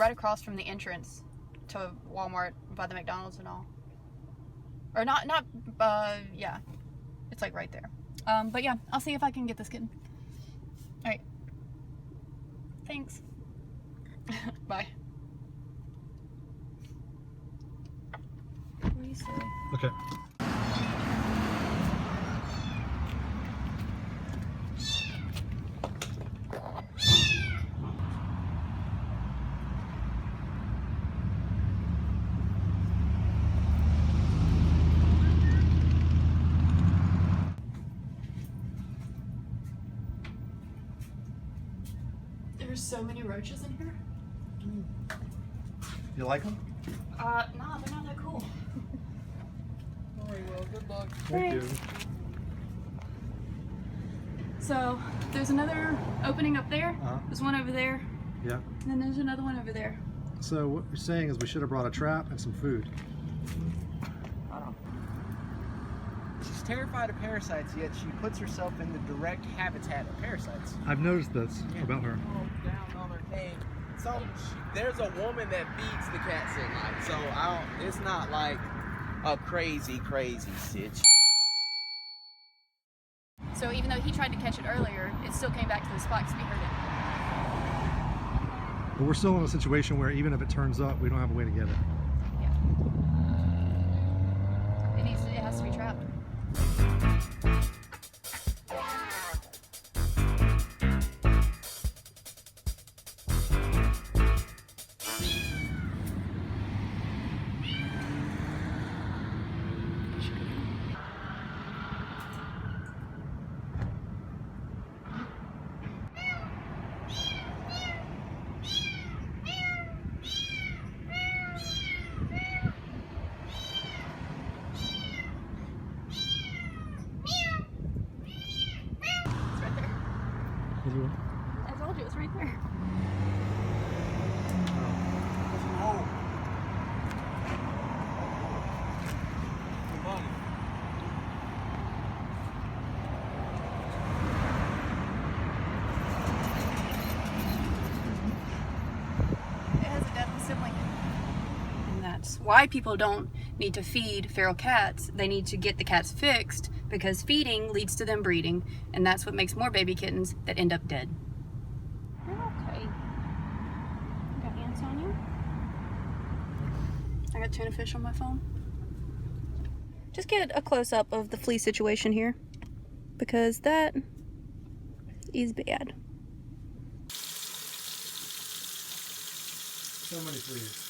right across from the entrance to Walmart by the McDonald's and all. Or yeah. It's like right there. But yeah, I'll see if I can get this kitten. Alright. Thanks. Bye. What do you say? Okay. There's so many roaches in here. You like them? Nah, they're not that cool. Alright, well, good luck. Thank you. So, there's another opening up there. Uh-huh. There's one over there. Yeah. And then there's another one over there. So what you're saying is we should have brought a trap and some food. She's terrified of parasites, yet she puts herself in the direct habitat of parasites. I've noticed this about her. Down on her thing. So there's a woman that feeds the cats at night. So it's not like a crazy situation. So even though he tried to catch it earlier, it still came back to the spot because we heard it. But we're still in a situation where even if it turns up, we don't have a way to get it. Yeah. It has to be trapped. I told you, it's right there. It has a deadly sibling. And that's why people don't need to feed feral cats. They need to get the cats fixed because feeding leads to them breeding, and that's what makes more baby kittens that end up dead. You're okay. Got ants on you? I got tuna fish on my phone. Just get a close-up of the flea situation here, because that is bad. So many fleas.